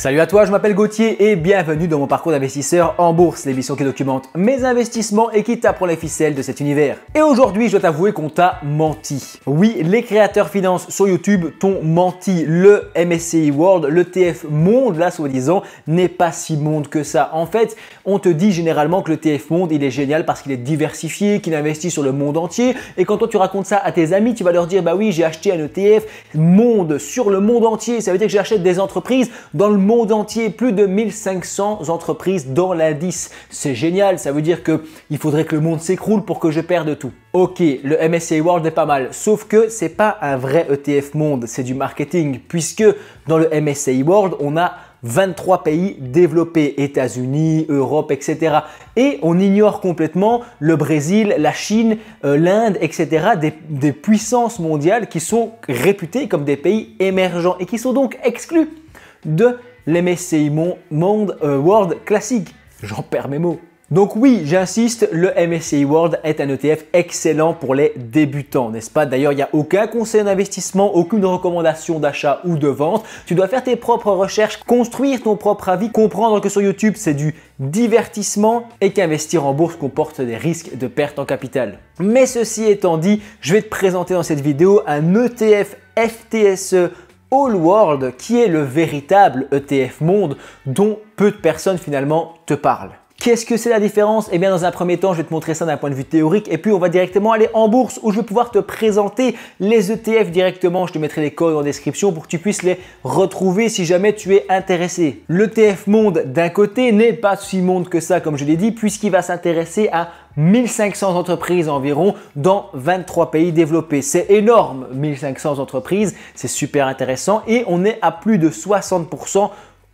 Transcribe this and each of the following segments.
Salut à toi, je m'appelle Gauthier et bienvenue dans mon parcours d'investisseur en bourse, l'émission qui documente mes investissements et qui t'apprend les ficelles de cet univers. Et aujourd'hui, je dois t'avouer qu'on t'a menti. Oui, les créateurs finance sur YouTube t'ont menti. Le MSCI World, l'ETF Monde, là, soi-disant, n'est pas si monde que ça. En fait, on te dit généralement que l'ETF Monde, il est génial parce qu'il est diversifié, qu'il investit sur le monde entier. Et quand toi, tu racontes ça à tes amis, tu vas leur dire, bah oui, j'ai acheté un ETF Monde sur le monde entier. Ça veut dire que j'achète des entreprises dans le monde entier, plus de 1500 entreprises dans l'indice. C'est génial, ça veut dire qu'il faudrait que le monde s'écroule pour que je perde tout. Ok, le MSCI World est pas mal, sauf que c'est pas un vrai ETF Monde, c'est du marketing, puisque dans le MSCI World, on a 23 pays développés, États-Unis, Europe, etc. Et on ignore complètement le Brésil, la Chine, l'Inde, etc. Des puissances mondiales qui sont réputées comme des pays émergents et qui sont donc exclus de l'MSCI World classique. J'en perds mes mots. Donc oui, j'insiste, le MSCI World est un ETF excellent pour les débutants, n'est-ce pas? D'ailleurs, il n'y a aucun conseil d'investissement, aucune recommandation d'achat ou de vente. Tu dois faire tes propres recherches, construire ton propre avis, comprendre que sur YouTube, c'est du divertissement et qu'investir en bourse comporte des risques de perte en capital. Mais ceci étant dit, je vais te présenter dans cette vidéo un ETF FTSE All World qui est le véritable ETF Monde dont peu de personnes finalement te parlent. Qu'est-ce que c'est la différence? Eh bien, dans un premier temps, je vais te montrer ça d'un point de vue théorique et puis on va directement aller en bourse où je vais pouvoir te présenter les ETF directement. Je te mettrai les codes en description pour que tu puisses les retrouver si jamais tu es intéressé. L'ETF Monde d'un côté n'est pas si monde que ça comme je l'ai dit puisqu'il va s'intéresser à 1500 entreprises environ dans 23 pays développés. C'est énorme, 1500 entreprises, c'est super intéressant et on est à plus de 60%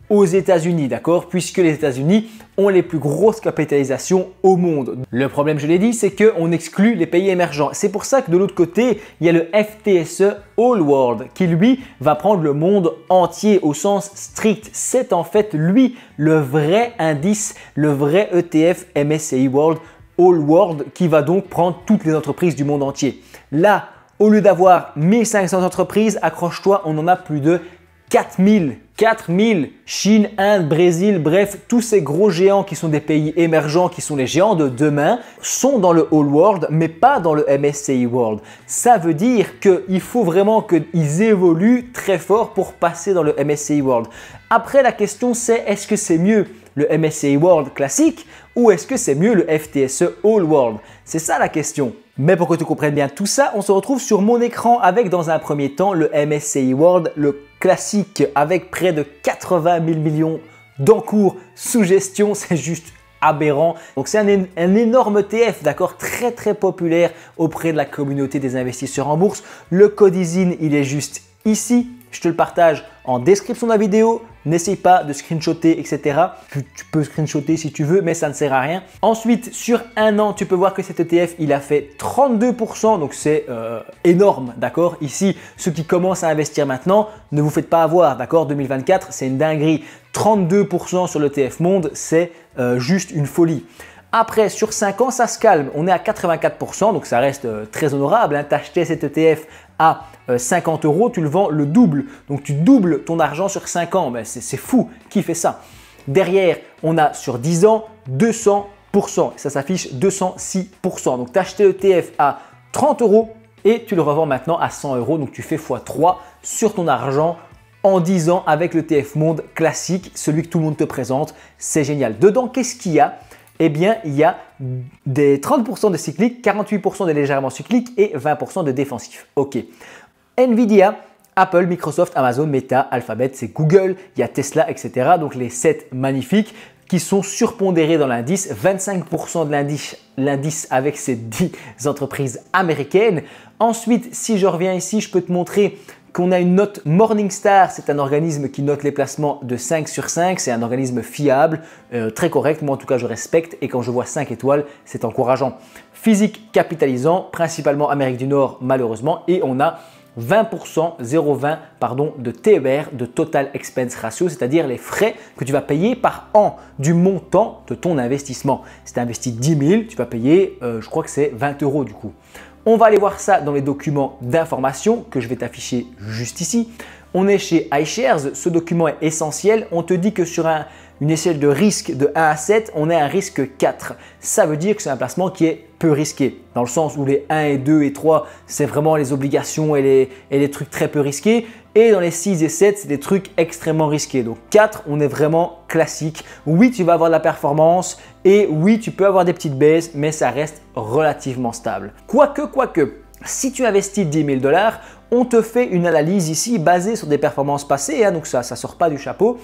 aux États-Unis, d'accord? Puisque les États-Unis ont les plus grosses capitalisations au monde. Le problème, je l'ai dit, c'est qu'on exclut les pays émergents. C'est pour ça que de l'autre côté, il y a le FTSE All World qui, lui, va prendre le monde entier au sens strict. C'est en fait, lui, le vrai indice, le vrai ETF MSCI World All World qui va donc prendre toutes les entreprises du monde entier. Là, au lieu d'avoir 1500 entreprises, accroche-toi, on en a plus de 4000. 4000, Chine, Inde, Brésil, bref, tous ces gros géants qui sont des pays émergents, qui sont les géants de demain, sont dans le All World, mais pas dans le MSCI World. Ça veut dire qu'il faut vraiment qu'ils évoluent très fort pour passer dans le MSCI World. Après, la question c'est, est-ce que c'est mieux le MSCI World classique ou est-ce que c'est mieux le FTSE All World? C'est ça la question. Mais pour que tu comprennes bien tout ça, on se retrouve sur mon écran avec dans un premier temps le MSCI World, le classique avec près de 80 000 millions d'encours sous gestion. C'est juste aberrant. Donc c'est un énorme ETF, d'accord, très populaire auprès de la communauté des investisseurs en bourse. Le code ISIN, il est juste ici. Je te le partage en description de la vidéo. N'essaye pas de screenshotter, etc. Tu peux screenshotter si tu veux, mais ça ne sert à rien. Ensuite, sur un an, tu peux voir que cet ETF, il a fait 32%. Donc, c'est énorme, d'accord? Ici, ceux qui commencent à investir maintenant, ne vous faites pas avoir, d'accord? 2024, c'est une dinguerie. 32% sur l'ETF Monde, c'est juste une folie. Après, sur 5 ans, ça se calme. On est à 84%, donc ça reste très honorable. Hein. Tu achetais cet ETF à 50 €, tu le vends le double. Donc, tu doubles ton argent sur 5 ans. Ben, c'est fou. Qui fait ça? Derrière, on a sur 10 ans 200%. Ça s'affiche 206%. Donc, tu as acheté l'ETF à 30 € et tu le revends maintenant à 100 €. Donc, tu fais x3 sur ton argent en 10 ans avec l'ETF Monde classique, celui que tout le monde te présente. C'est génial. Dedans, qu'est-ce qu'il y a? Eh bien, il y a des 30% de cycliques, 48% de légèrement cycliques et 20% de défensifs. Ok. Nvidia, Apple, Microsoft, Amazon, Meta, Alphabet, c'est Google, il y a Tesla, etc. Donc les 7 magnifiques qui sont surpondérés dans l'indice. 25% de l'indice avec ces 10 entreprises américaines. Ensuite, si je reviens ici, je peux te montrer qu'on a une note Morningstar, c'est un organisme qui note les placements de 5 sur 5, c'est un organisme fiable, très correct, moi en tout cas je respecte et quand je vois 5 étoiles, c'est encourageant. Physique capitalisant, principalement Amérique du Nord malheureusement et on a 20%, 0,20 pardon, de TER, de Total Expense Ratio, c'est-à-dire les frais que tu vas payer par an du montant de ton investissement. Si tu investis 10 000, tu vas payer, je crois que c'est 20 € du coup. On va aller voir ça dans les documents d'information que je vais t'afficher juste ici. On est chez iShares, ce document est essentiel. On te dit que sur une échelle de risque de 1 à 7, on est à un risque 4. Ça veut dire que c'est un placement qui est peu risqué, dans le sens où les 1 et 2 et 3, c'est vraiment les obligations et les trucs très peu risqués. Et dans les 6 et 7, c'est des trucs extrêmement risqués. Donc 4, on est vraiment classique. Oui, tu vas avoir de la performance et oui, tu peux avoir des petites baisses, mais ça reste relativement stable. Quoique, si tu investis 10 000 $, on te fait une analyse ici basée sur des performances passées, donc ça ne sort pas du chapeau.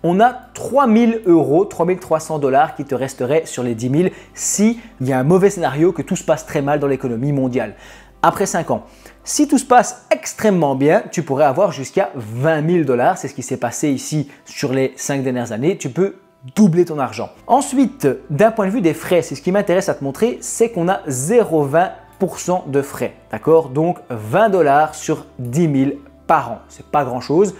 On a 3 000 €, 3 300 $ qui te resteraient sur les 10 000 s'il y a un mauvais scénario, que tout se passe très mal dans l'économie mondiale. Après 5 ans, si tout se passe extrêmement bien, tu pourrais avoir jusqu'à 20 000 $. C'est ce qui s'est passé ici sur les 5 dernières années. Tu peux doubler ton argent. Ensuite, d'un point de vue des frais, c'est ce qui m'intéresse à te montrer, c'est qu'on a 0,20% de frais. D'accord? Donc 20 $ sur 10 000 par an. C'est pas grand chose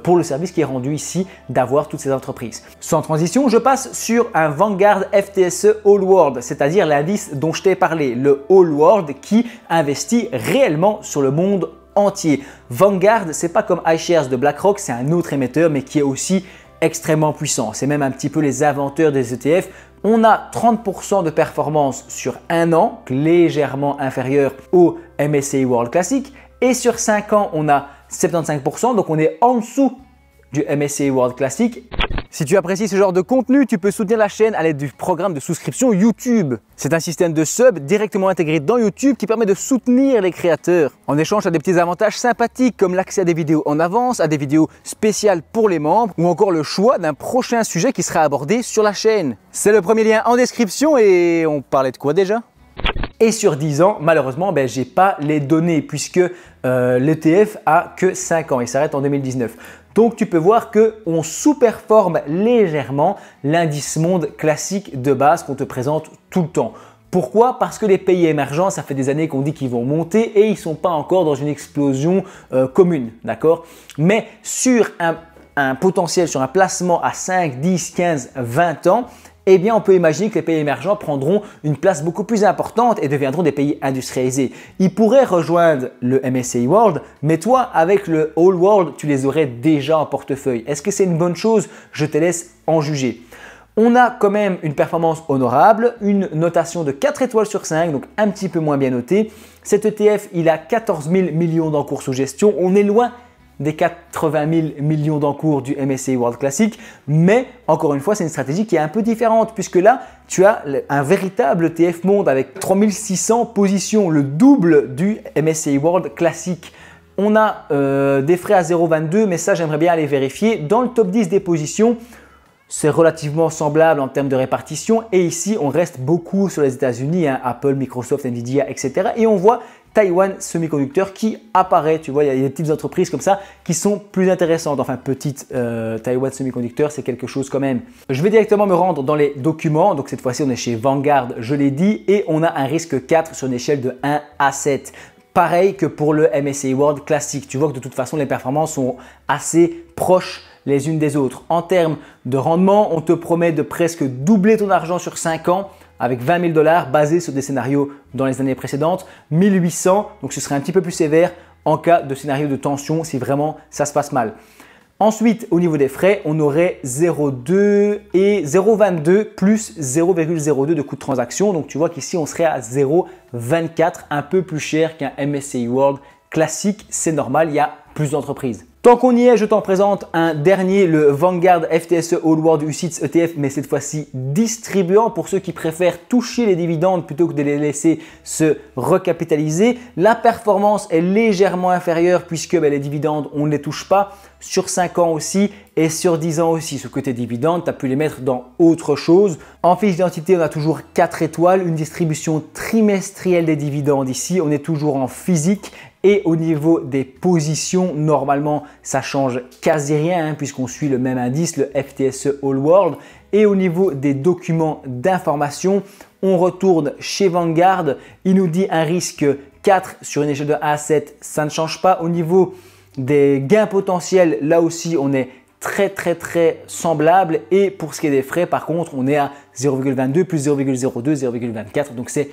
pour le service qui est rendu ici d'avoir toutes ces entreprises. Sans transition, je passe sur un Vanguard FTSE All World, c'est-à-dire l'indice dont je t'ai parlé, le All World qui investit réellement sur le monde entier. Vanguard, c'est pas comme iShares de BlackRock, c'est un autre émetteur mais qui est aussi extrêmement puissant. C'est même un petit peu les inventeurs des ETF. On a 30% de performance sur un an, légèrement inférieur au MSCI World Classic. Et sur 5 ans, on a 75%, donc on est en dessous du MSCI World Classic. Si tu apprécies ce genre de contenu, tu peux soutenir la chaîne à l'aide du programme de souscription YouTube. C'est un système de sub directement intégré dans YouTube qui permet de soutenir les créateurs. En échange, tu as des petits avantages sympathiques comme l'accès à des vidéos en avance, à des vidéos spéciales pour les membres ou encore le choix d'un prochain sujet qui sera abordé sur la chaîne. C'est le premier lien en description et on parlait de quoi déjà ? Et sur 10 ans, malheureusement, je n'ai pas les données puisque l'ETF a que 5 ans, il s'arrête en 2019. Donc tu peux voir qu'on sous-performe légèrement l'indice monde classique de base qu'on te présente tout le temps. Pourquoi? Parce que les pays émergents, ça fait des années qu'on dit qu'ils vont monter et ils ne sont pas encore dans une explosion commune, d'accord? Mais sur un potentiel, sur un placement à 5, 10, 15, 20 ans, eh bien, on peut imaginer que les pays émergents prendront une place beaucoup plus importante et deviendront des pays industrialisés. Ils pourraient rejoindre le MSCI World, mais toi, avec le All World, tu les aurais déjà en portefeuille. Est-ce que c'est une bonne chose? Je te laisse en juger. On a quand même une performance honorable, une notation de 4 étoiles sur 5, donc un petit peu moins bien noté. Cet ETF, il a 14 000 millions d'encours sous gestion. On est loin des 80 000 millions d'encours du MSCI World Classic, mais encore une fois, c'est une stratégie qui est un peu différente puisque là, tu as un véritable ETF monde avec 3600 positions, le double du MSCI World Classic. On a des frais à 0,22, mais ça, j'aimerais bien aller vérifier. Dans le top 10 des positions, c'est relativement semblable en termes de répartition et ici, on reste beaucoup sur les États-Unis, Apple, Microsoft, Nvidia, etc. Et on voit Taiwan Semiconductor qui apparaît, tu vois, il y a des petites entreprises comme ça qui sont plus intéressantes. Enfin, petite Taiwan Semiconductor, c'est quelque chose quand même. Je vais directement me rendre dans les documents. Donc cette fois-ci, on est chez Vanguard, je l'ai dit, et on a un risque 4 sur une échelle de 1 à 7. Pareil que pour le MSCI World Classic. Tu vois que de toute façon, les performances sont assez proches les unes des autres. En termes de rendement, on te promet de presque doubler ton argent sur 5 ans avec 20 000 $ basés sur des scénarios dans les années précédentes, 1800, donc ce serait un petit peu plus sévère en cas de scénario de tension si vraiment ça se passe mal. Ensuite, au niveau des frais, on aurait 0,2 et 0,22 plus 0,02 de coût de transaction. Donc tu vois qu'ici, on serait à 0,24, un peu plus cher qu'un MSCI World classique. C'est normal, il y a plus d'entreprises. Tant qu'on y est, je t'en présente un dernier, le Vanguard FTSE All World UCITS ETF, mais cette fois-ci distribuant pour ceux qui préfèrent toucher les dividendes plutôt que de les laisser se recapitaliser. La performance est légèrement inférieure puisque les dividendes, on ne les touche pas sur 5 ans aussi et sur 10 ans aussi. Ce côté dividende, tu as pu les mettre dans autre chose. En fiche d'identité, on a toujours 4 étoiles, une distribution trimestrielle des dividendes ici. On est toujours en physique. Et au niveau des positions, normalement, ça change quasi rien puisqu'on suit le même indice, le FTSE All World. Et au niveau des documents d'information, on retourne chez Vanguard. Il nous dit un risque 4 sur une échelle de 1 à 7, ça ne change pas. Au niveau des gains potentiels, là aussi, on est très semblable. Et pour ce qui est des frais, par contre, on est à 0,22 plus 0,02, 0,24. Donc c'est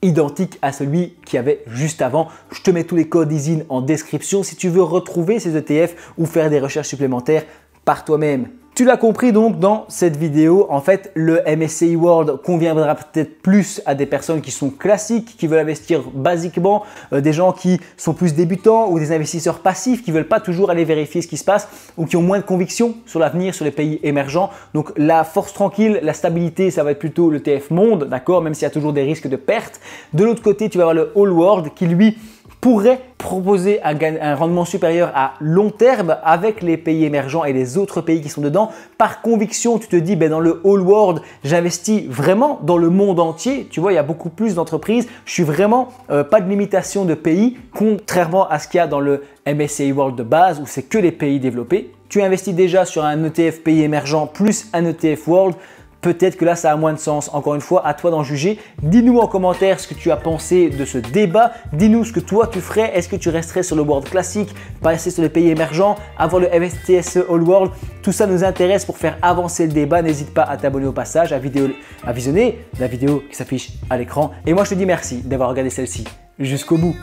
identique à celui qu'il y avait juste avant. Je te mets tous les codes ISIN en description si tu veux retrouver ces ETF ou faire des recherches supplémentaires par toi-même. Tu l'as compris donc dans cette vidéo, en fait le MSCI World conviendra peut-être plus à des personnes qui sont classiques, qui veulent investir basiquement, des gens qui sont plus débutants ou des investisseurs passifs qui ne veulent pas toujours aller vérifier ce qui se passe ou qui ont moins de conviction sur l'avenir, sur les pays émergents. Donc la force tranquille, la stabilité, ça va être plutôt le TF Monde, d'accord, même s'il y a toujours des risques de perte. De l'autre côté, tu vas avoir le All World qui lui pourrait proposer un rendement supérieur à long terme avec les pays émergents et les autres pays qui sont dedans. Par conviction, tu te dis, dans le All World, j'investis vraiment dans le monde entier. Tu vois, il y a beaucoup plus d'entreprises. Je suis vraiment pas de limitation de pays, contrairement à ce qu'il y a dans le MSCI World de base où c'est que les pays développés. Tu investis déjà sur un ETF pays émergent plus un ETF World. Peut-être que là, ça a moins de sens. Encore une fois, à toi d'en juger. Dis-nous en commentaire ce que tu as pensé de ce débat. Dis-nous ce que toi tu ferais. Est-ce que tu resterais sur le World classique, passer sur les pays émergents, avoir le MSTSE All World? Tout ça nous intéresse pour faire avancer le débat. N'hésite pas à t'abonner au passage, à visionner la vidéo qui s'affiche à l'écran. Et moi, je te dis merci d'avoir regardé celle-ci jusqu'au bout.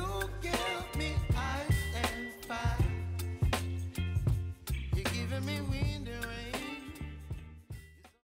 You're giving me wings.